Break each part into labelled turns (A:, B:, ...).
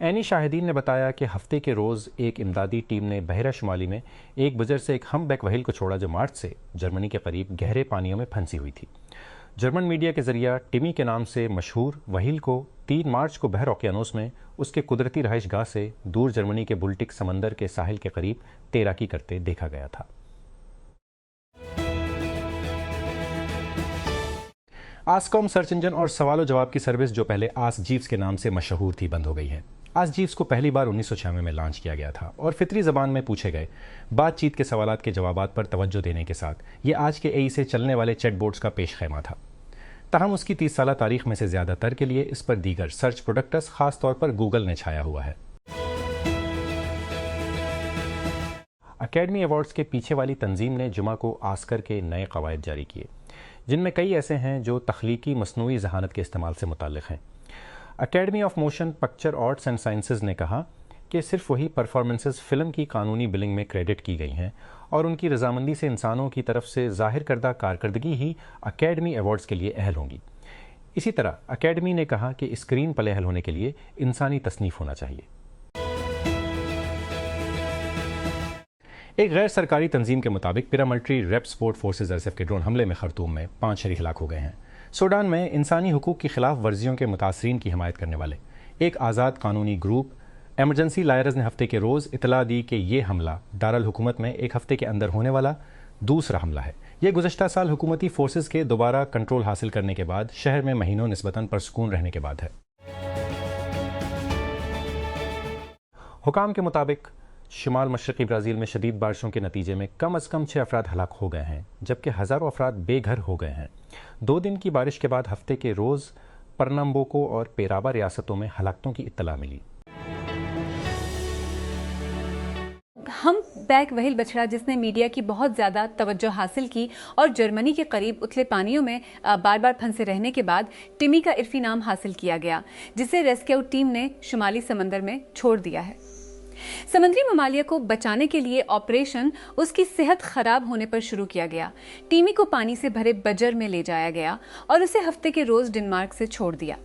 A: Anne Shahidin ने बताया कि हफ्ते के रोज़ एक इमदादी टीम ने बहरा शुमाली में एक बुजुर्ग से एक हम्पबैक व्हेल को छोड़ा जो मार्च से जर्मनी के करीब गहरे पानियों में फंसी हुई थी। जर्मन मीडिया के जरिए टिमी के नाम से मशहूर व्हेल को 3 मार्च को बहर ओकियानोस में उसके कुदरती रहाइश गाह से दूर जर्मनी के बुल्टिक समंदर के साहिल के करीब तैराकी करते देखा गया था। आस्कॉम सर्च इंजन और सवाल जवाब की सर्विस जो पहले आस्क जीव्स के नाम से मशहूर थी बंद हो गई है। आस्क जीव्स को पहली बार 1996 में लॉन्च किया गया था और फितरी ज़बान में पूछे गए बातचीत के सवालात के जवाबात पर तवज्जो देने के साथ ये आज के एई से चलने वाले चैटबोट्स का पेश खैमा था। ताहम उसकी 30 साला तारीख में से ज़्यादातर के लिए इस पर दीगर सर्च प्रोडक्ट्स खास तौर पर गूगल ने छाया हुआ है। अकेडमी अवार्ड्स के पीछे वाली तंजीम ने जुमा को आस्कर के नए कवायद जारी किए, जिनमें कई ऐसे हैं जो तख्लीकी मसनूई जहानत के इस्तेमाल से मुताल्लिक़ हैं। Academy of motion picture arts and sciences ने कहा कि सिर्फ वही परफॉर्मेंसेस फ़िल्म की कानूनी बिलिंग में क्रेडिट की गई हैं और उनकी रजामंदी से इंसानों की तरफ से ज़ाहिर करदा कारकर्दगी ही अकेडमी अवार्ड्स के लिए अहल होंगी। इसी तरह अकेडमी ने कहा कि स्क्रीन प्ले अहल होने के लिए इंसानी तसनीफ़ होना चाहिए। एक गैर सरकारी तंजीम के मुताबिक paramilitary rapid support forces RSF के ड्रोन हमले में खर्तूम में 5 शरीक हलाक हो गए हैं। सूडान में इंसानी हुकूक की खिलाफ वर्जियों के मुतासरीन की हिमायत करने वाले एक आज़ाद कानूनी ग्रुप एमरजेंसी लायर्स ने हफ्ते के रोज़ इतला दी कि यह हमला दारुल हुकूमत में एक हफ्ते के अंदर होने वाला दूसरा हमला है। यह गुज़श्ता साल हुकूमती फोर्सेज के दोबारा कंट्रोल हासिल करने के बाद शहर में महीनों निस्बतन परसकून रहने के बाद है। हुकाम के मुताबिक शुमाल मशरक़ी ब्राज़ील में शदीद बारिशों के नतीजे में कम अज़ कम 6 अफराद हलाक हो गए हैं, जबकि हज़ारों अफराद बेघर हो गए हैं। 2 दिन की बारिश के बाद हफ्ते के रोज़ परनम्बोको और पेराबा रियासतों में हलाकतों की इत्तला मिली।
B: हम्पबैक व्हेल बछड़ा जिसने मीडिया की बहुत ज़्यादा तवज्जो हासिल की और जर्मनी के करीब उथले पानियों में बार बार फंसे रहने के बाद टिमी का इर्फी नाम हासिल किया गया, जिसे रेस्क्यू टीम ने शुमाली समंदर में छोड़ दिया है। समुद्री ममालिया को बचाने के लिए ऑपरेशन उसकी सेहत खराब होने पर शुरू किया गया। टीमी को पानी से भरे बजर में ले जाया गया और उसे हफ्ते के रोज डेनमार्क से छोड़ दिया।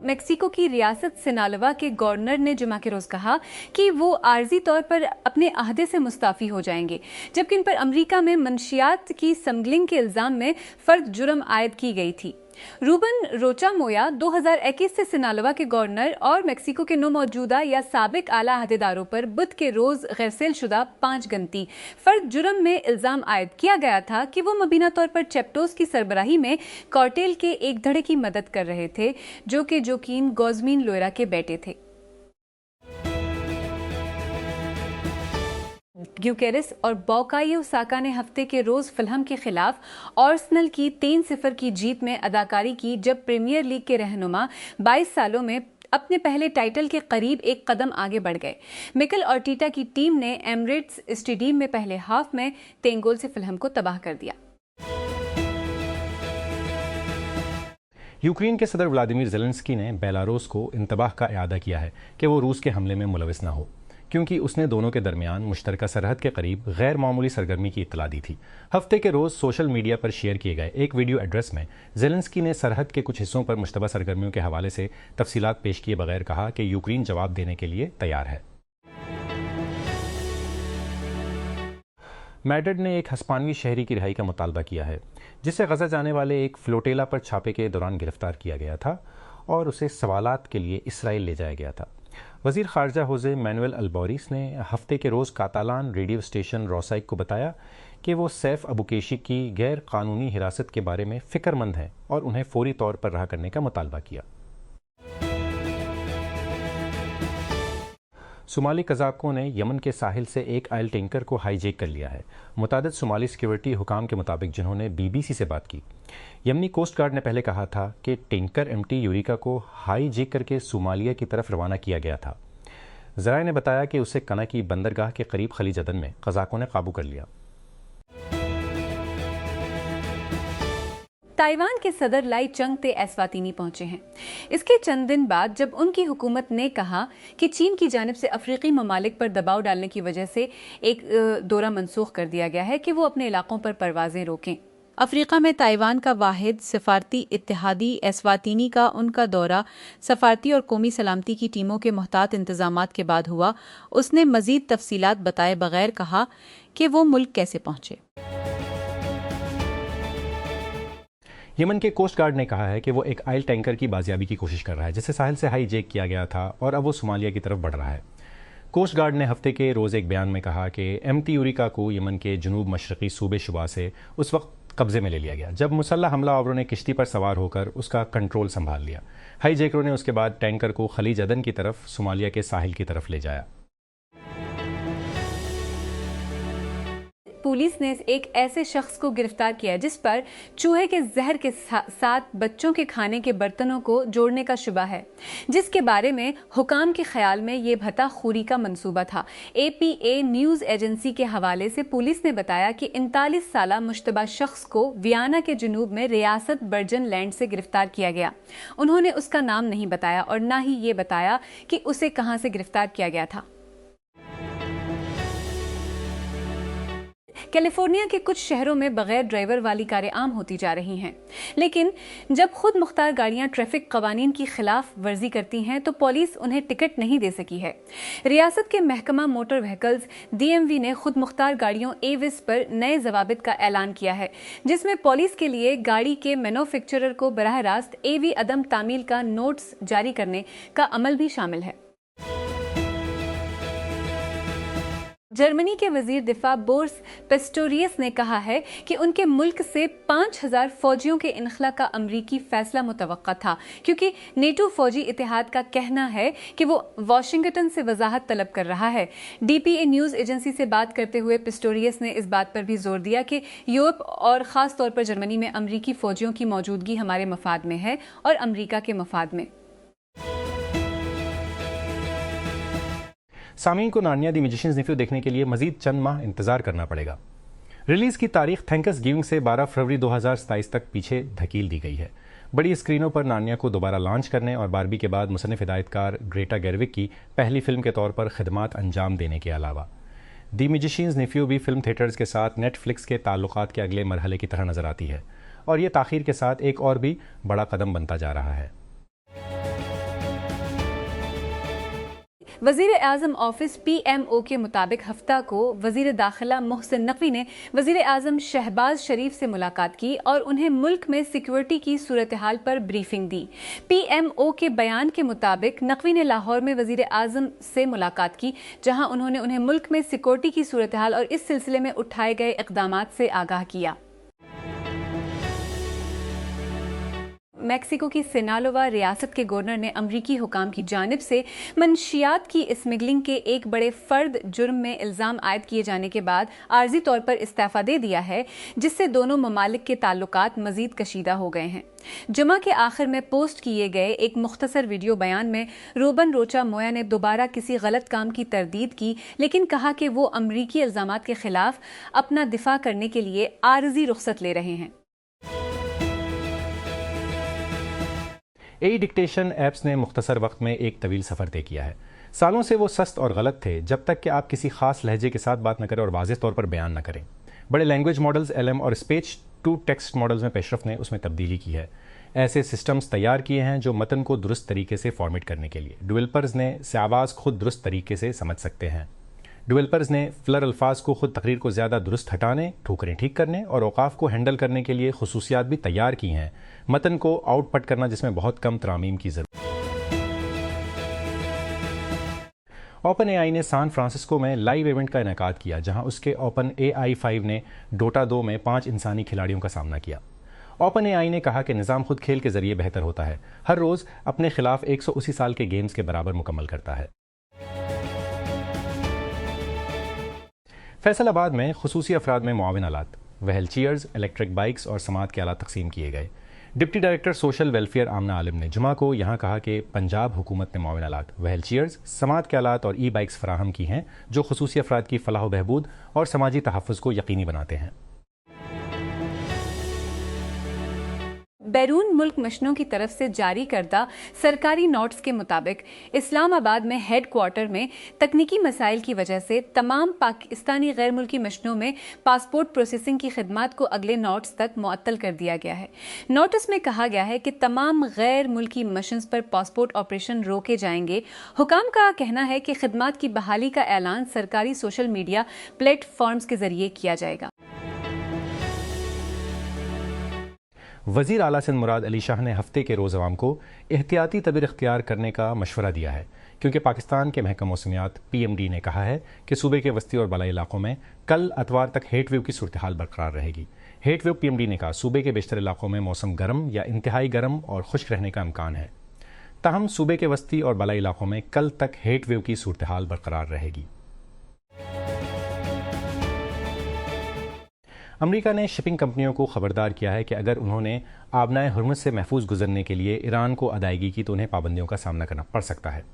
B: मेक्सिको की रियासत सिनालोवा के गवर्नर ने जुमा के रोज कहा कि वो आर्जी तौर पर अपने अहदे से मुस्ताफी हो जाएंगे, जबकि इन पर अमेरिका में मंशियात की स्मगलिंग के इल्जाम में फर्द जुर्म आयद की गई थी। रूबन रोचा मोया 2021 से सिनालोवा के गवर्नर और मेक्सिको के 9 मौजूदा या साबिक आला अहदेदारों पर बुध के रोज गैरसेल शुदा 5 गंती फर्द जुर्म में इल्जाम आयद किया गया था कि वो मुबीना तौर पर चेप्टोस की सरबराही में कार्टेल के एक धड़े की मदद कर रहे थे, जो कि जोकीन गोजमीन लोयरा के बेटे थे। ग्यूकेरिस और बुकायो साका ने हफ्ते के रोज फुलहम के खिलाफ आर्सेनल की 3-0 की जीत में अदाकारी की, जब प्रीमियर लीग के रहनुमा 22 सालों में अपने पहले टाइटल के करीब एक कदम आगे बढ़ गए। मिकेल आर्टेटा की टीम ने एमिरेट्स स्टेडियम में पहले हाफ में 3 गोल से फुलहम को तबाह कर दिया।
A: यूक्रेन के सदर व्लादिमीर ज़ेलेंस्की ने बेलारूस को इंतबाह का इआदा किया है कि वो रूस के हमले में मुलविस न हो, क्योंकि उसने दोनों के दरमियान मुश्तरका सरहद के करीब गैर मामूली सरगर्मी की इत्तला दी थी। हफ्ते के रोज़ सोशल मीडिया पर शेयर किए गए एक वीडियो एड्रेस में ज़ेलेंस्की ने सरहद के कुछ हिस्सों पर मुश्तबा सरगर्मियों के हवाले से तफसीलात पेश किए बगैर कहा कि यूक्रेन जवाब देने के लिए तैयार है। मैड्रिड ने एक हस्पानवी शहरी की रिहाई का मुतालबा किया है, जिसे गजा जाने वाले एक फ्लोटेला पर छापे के दौरान गिरफ्तार किया गया था और उसे सवालात के लिए इसराइल ले जाया गया था। वज़ीर ख़ारजा होज़े मैनुएल अल्बोरिस ने हफ्ते के रोज़ कातालान रेडियो स्टेशन रोसाइक को बताया कि वो सैफ अबुकेशी की गैर कानूनी हिरासत के बारे में फ़िक्रमंद हैं और उन्हें फ़ौरी तौर पर रहा करने का मुतालबा किया। सोमाली कज़ाकों ने यमन के साहिल से एक ऑयल टैंकर को हाईजैक कर लिया है। मुतादिद सोमाली सिक्योरिटी हुकाम के मुताबिक, जिन्होंने BBC से बात की, यमनी कोस्ट गार्ड ने पहले कहा था कि टैंकर MT यूरिका को हाईजैक करके सोमालिया की तरफ रवाना किया गया था। ज़राए ने बताया कि उसे कना की बंदरगाह के करीब खलीज अदन में कज़ाकों ने काबू कर लिया।
B: ताइवान के सदर लाई चंग-ते एस्वातिनी पहुंचे हैं। इसके चंद दिन बाद जब उनकी हुकूमत ने कहा कि चीन की जानिब से अफ्रीकी ममालिक पर दबाव डालने की वजह से एक दौरा मनसूख कर दिया गया है कि वो अपने इलाकों पर परवाजें रोकें। अफ्रीका में ताइवान का वाहिद सफारती इत्तेहादी एस्वातिनी का उनका दौरा सफारती और कौमी सलामती की टीमों के मुहतात इंतजामात के बाद हुआ। उसने मजीद तफसीलात बताए बगैर कहा कि वो मुल्क कैसे पहुंचे।
A: यमन के कोस्ट गार्ड ने कहा है कि वो एक ऑयल टैंकर की बाजियाबी की कोशिश कर रहा है जिसे साहिल से हाईजैक किया गया था और अब वो सोमालिया की तरफ बढ़ रहा है। कोस्ट गार्ड ने हफ्ते के रोज़ एक बयान में कहा कि एमटी यूरिका को यमन के जनूब मशरक़ी सूबे शुबा से उस वक्त कब्जे में ले लिया गया जब मुसल्लह हमलावरों ने किश्ती पर सवार होकर उसका कंट्रोल संभाल लिया। हाईजैकरों ने उसके बाद टैंकर को खलीज अदन की तरफ सोमालिया के साहिल की तरफ ले जाया।
B: पुलिस ने एक ऐसे शख्स को गिरफ्तार किया जिस पर चूहे के जहर के साथ बच्चों के खाने के बर्तनों को जोड़ने का शुबा है, जिसके बारे में हुकाम के ख्याल में ये भत्ताखोरी का मंसूबा था। APA न्यूज़ एजेंसी के हवाले से पुलिस ने बताया कि 39 साला मुश्तबा शख्स को वियना के जनूब में रियासत बर्जन लैंड से गिरफ्तार किया गया। उन्होंने उसका नाम नहीं बताया और ना ही ये बताया कि उसे कहाँ से गिरफ्तार किया गया था। कैलिफोर्निया के कुछ शहरों में बगैर ड्राइवर वाली कारें आम होती जा रही हैं, लेकिन जब खुद मुख्तार गाड़ियां ट्रैफिक कवानीन की खिलाफ वर्जी करती हैं तो पुलिस उन्हें टिकट नहीं दे सकी है। रियासत के महकमा मोटर व्हीकल्स DMV ने खुद मुख्तार गाड़ियों AVIS पर नए जवाबित का ऐलान किया है, जिसमें पुलिस के लिए गाड़ी के मैन्युफैक्चरर को बराह रास्त AV अदम तामील का नोट्स जारी करने का अमल भी शामिल है। जर्मनी के वजीर दिफा बोर्स पेस्टोरियस ने कहा है कि उनके मुल्क से 5000 फौजियों के इनखला का अमरीकी फैसला मुतवक्का था, क्योंकि नेटो फौजी इतिहाद का कहना है कि वो वाशिंगटन से वजाहत तलब कर रहा है। DPA न्यूज़ एजेंसी से बात करते हुए पेस्टोरियस ने इस बात पर भी जोर दिया कि यूरोप और ख़ास तौर पर जर्मनी में अमरीकी फौजियों की मौजूदगी हमारे मफाद में है और अमरीका के मफाद में।
A: सामीन को नार्निया द मैजिशियंस नेफ्यू देखने के लिए मजीद चंद माह इंतजार करना पड़ेगा। रिलीज़ की तारीख थैंक्स गिविंग से 12 फरवरी 2027 तक पीछे धकील दी गई है। बड़ी स्क्रीनों पर नार्निया को दोबारा लॉन्च करने और बारबी के बाद मुसन्निफ हिदायतकार ग्रेटा गेरविक की पहली फिल्म के तौर पर खिदमात अंजाम देने के अलावा द मैजिशियंस नेफ्यू भी फिल्म थिएटर्स के साथ नेटफ्लिक्स के ताल्लुकात के अगले मरहले की तरह नजर आती है और ये ताख़ीर के साथ एक और भी बड़ा कदम बनता जा रहा है।
B: वज़ीर आज़म ऑफिस PMO के मुताबिक हफ्ता को वज़ीर दाखिला मोहसिन नकवी ने वज़ीर आज़म शहबाज शरीफ से मुलाकात की और उन्हें मुल्क में सिक्योरिटी की सूरत हाल पर ब्रीफिंग दी। PMO के बयान के मुताबिक नकवी ने लाहौर में वज़ीर आज़म से मुलाकात की, जहां उन्होंने उन्हें मुल्क में सिक्योरिटी की सूरत हाल और इस सिलसिले में उठाए गए इक़दामात से आगाह किया। मैक्सिको की सिनालोवा रियासत के गवर्नर ने अमरीकी हुकाम की जानिब से मनशियात की स्मगलिंग के एक बड़े फर्द जुर्म में इल्ज़ाम आयद किए जाने के बाद आर्जी तौर पर इस्तीफ़ा दे दिया है, जिससे दोनों ममालिक के ताल्लुकात मज़ीद कशीदा हो गए हैं। जुमा के आखिर में पोस्ट किए गए एक मुख्तसर वीडियो बयान में रूबन रोचा मोया ने दोबारा किसी गलत काम की तरदीद की, लेकिन कहा कि वो अमरीकी इल्ज़ामात के खिलाफ अपना दिफा करने के लिए आर्जी रुख्सत ले रहे हैं।
A: AI डिक्टेशन ऐप्स ने मुख्तसर वक्त में एक तवील सफ़र तय किया है। सालों से वो सस्त और गलत थे जब तक कि आप किसी खास लहजे के साथ बात न करें और वाज़ेह तौर पर बयान न करें। बड़े लैंग्वेज मॉडल्स LM और स्पीच टू टेक्स्ट मॉडल्स में पेशरफ ने उसमें तब्दीली की है। ऐसे सिस्टम्स तैयार किए हैं जो मतन को दुरुस्त तरीके से फॉर्मेट करने के लिए डेवलपर्स ने से आवाज़ खुद दुरुस्त तरीके से समझ सकते हैं। डेवलपर्स ने फ्लर अल्फाज को खुद तकरीर को ज़्यादा दुरुस्त हटाने, ठोकरें ठीक करने और औकाफ को हैंडल करने के लिए खुसूसियात भी तैयार की हैं। मतन को आउटपुट करना जिसमें बहुत कम तरामीम की ज़रूरत। ओपन AI ने सान फ्रांसिस्को में लाइव इवेंट का इनेकाद किया, जहां उसके ओपन AI 5 ने डोटा 2 में 5 इंसानी खिलाड़ियों का सामना किया। ओपन AI ने कहा कि निज़ाम खुद खेल के ज़रिए बेहतर होता है, हर रोज़ अपने खिलाफ 180 साल के गेम्स के बराबर मुकम्मल करता है। फैसलाबाद में खुसूसी अफराद में मुआविन आलात, व्हील चेयर्स, इलेक्ट्रिक बाइक्स और समात के आलात तकसीम किए गए। डिप्टी डायरेक्टर सोशल वेलफेयर आमना आलिम ने जुमा को यहाँ कहा कि पंजाब हुकूमत ने मुआविन आलात, व्हील चेयर्स, समात के आलात और बाइक्स फराहम की हैं जो खुसूसी अफराद की फलाह बहबूद और समाजी तहफ़्फ़ुज़ को यकीनी बनाते हैं।
B: बैरून मुल्क मिशनों की तरफ से जारी करदा सरकारी नोट्स के मुताबिक इस्लामाबाद में हेड क्वार्टर में तकनीकी मसाइल की वजह से तमाम पाकिस्तानी गैर मुल्की मिशनों में पासपोर्ट प्रोसेसिंग की खिदमात को अगले नोट्स तक मुअत्तल कर दिया गया है। नोटिस में कहा गया है कि तमाम गैर मुल्की मिशंस पर पासपोर्ट ऑपरेशन रोके जाएंगे। हुकाम का कहना है कि खिदमात की बहाली का ऐलान सरकारी सोशल मीडिया प्लेटफॉर्म्स के जरिए किया जाएगा।
A: वज़ीर आला सिंध मुराद अली शाह ने हफ्ते के रोज़ अवाम को एहतियाती तदबीर इख्तियार करने का मशवरा दिया है, क्योंकि पाकिस्तान के महकमा मौसमियात PMD ने कहा है कि सूबे के वस्ती और बलाई इलाकों में कल अतवार तक हीट वेव की सूरत हाल बरकरार रहेगी। हीट वेव PMD ने कहा सूबे के बेशतर इलाकों में मौसम गर्म या इंतहाई गर्म और खुश्क रहने का इम्कान है। ताहम सूबे के वस्ती और बलाई इलाकों में कल तक हीट वेव की सूरत हाल बरकरार रहेगी। अमेरिका ने शिपिंग कंपनियों को खबरदार किया है कि अगर उन्होंने आबनाए हुर्मुज़ से महफूज गुजरने के लिए ईरान को अदायगी की तो उन्हें पाबंदियों का सामना करना पड़ सकता है।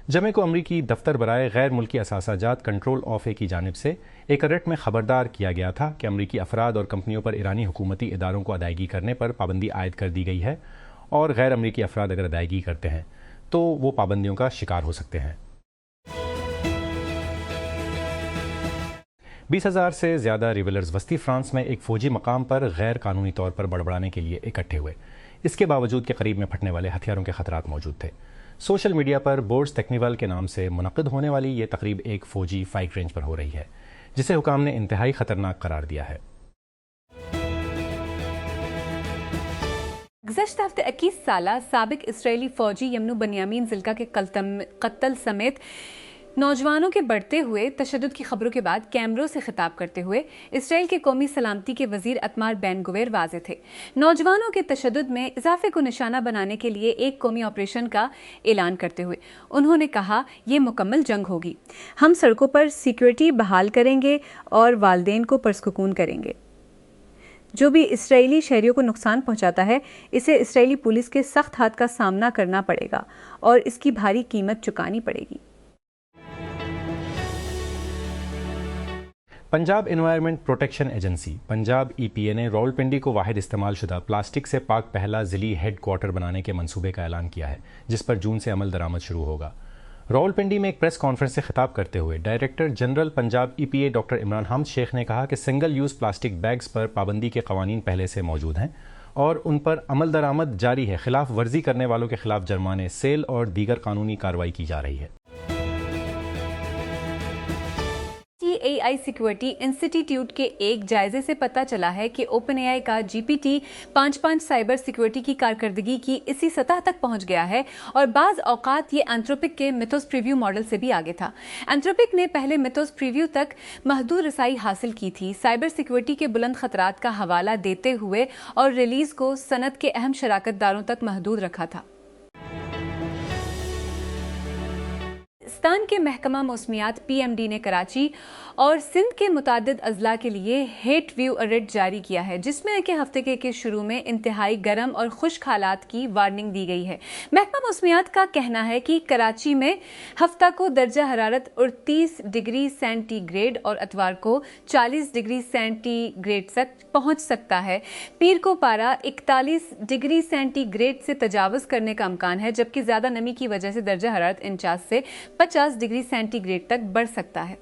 A: जमे को अमरीकी दफ्तर बराए गैर मुल्की असासाजात कंट्रोल ऑफ की जानिब से एक अलर्ट में खबरदार किया गया था कि अमरीकी अफराद और कंपनियों पर ईरानी हुकूमती इदारों को अदायगी करने पर पाबंदी आयद कर दी गई है, और गैर अमरीकी अफराद अगर अदायगी करते हैं तो वो पाबंदियों का शिकार हो सकते हैं। 20,000 से ज़्यादा रिवेलर्स वस्ती फ्रांस में एक फ़ौजी मकाम पर गैर कानूनी तौर पर बड़बड़ाने के लिए इकट्ठे हुए। इसके बावजूद के करीब में फटने वाले हथियारों के खतरात मौजूद थे। सोशल मीडिया पर बोर्ड्स टेक्निवल के नाम से मुनक़िद होने वाली ये तकरीब एक फ़ौजी फाइट रेंज पर हो रही है, जिसे हुकाम ने इंतहाई ख़तरनाक करार दिया है।
B: गुज़श्ता हफ्ते 21 साला साबिक इसराइली फ़ौजी यमनू बनियामीन ज़िल्का के कत्ल समेत नौजवानों के बढ़ते हुए तशद्दुद की खबरों के बाद कैमरों से खिताब करते हुए इसराइल के कौमी सलामती के वजीर अतमार बैन गुवेर वाज़े थे। नौजवानों के तशद्दुद में इजाफे को निशाना बनाने के लिए एक कौमी ऑपरेशन का ऐलान करते हुए उन्होंने कहा, ये मुकम्मल जंग होगी। हम सड़कों पर सिक्योरिटी बहाल करेंगे और वालदेन को पुरसुकून करेंगे। जो भी इसराइली शहरियों को नुकसान पहुंचाता है, इसे इसराइली पुलिस के सख्त हाथ का सामना करना पड़ेगा और इसकी भारी कीमत चुकानी पड़ेगी।
A: Punjab environment protection agency Punjab EPA ने रावलपिंडी को वाहिद इस्तेमाल शुदा प्लास्टिक से पाक पहला ज़िली हेड क्वार्टर बनाने के मंसूबे का ऐलान किया है, जिस पर जून से अमल दरामद शुरू होगा। रावलपिंडी में एक प्रेस कॉन्फ्रेंस से खिताब करते हुए director general Punjab EPA doctor Imran Hamad Sheikh ने कहा कि सिंगल यूज़ प्लास्टिक बैग्स पर पाबंदी के कवानीन पहले से मौजूद हैं और उन पर अमल दरामद जारी है। खिलाफ वर्जी करने वालों के खिलाफ जुर्माने, सेल और दीगर कानूनी कार्रवाई की जा रही है।
B: AI सिक्योरिटी इंस्टीट्यूट के एक जायजे से पता चला है कि OpenAI का GPT 5.5 साइबर सिक्योरिटी की कारकर्दगी की इसी सतह तक पहुंच गया है और बाज़ औकात ये एंथ्रोपिक के मिथोस प्रीव्यू मॉडल से भी आगे था। एंथ्रोपिक ने पहले मिथोस प्रीव्यू तक महदूद रसाई हासिल की थी, साइबर सिक्योरिटी के बुलंद खतरात का हवाला देते हुए, और रिलीज को सनत के अहम शराकतदारों तक महदूद रखा था। पाकिस्तान के महकमा मौसमियात PMD ने कराची और सिंध के मुतादिद अजला के लिए हीट वेव अलर्ट जारी किया है, जिसमें कि हफ्ते के शुरू में इंतहाई गर्म और खुश्क हालात की वार्निंग दी गई है। महकमा मौसमियात का कहना है कि कराची में हफ्ता को दर्जा हरारत 38 डिग्री सेंटीग्रेड और अतवार को 40 डिग्री सेंटीग्रेड तक पहुंच सकता है। पीर को पारा 41 डिग्री सेंटीग्रेड से तजावज़ करने का इम्कान है, जबकि ज़्यादा नमी की वजह से दर्जा हरारत 49 से 50 डिग्री सेंटीग्रेड तक बढ़ सकता है।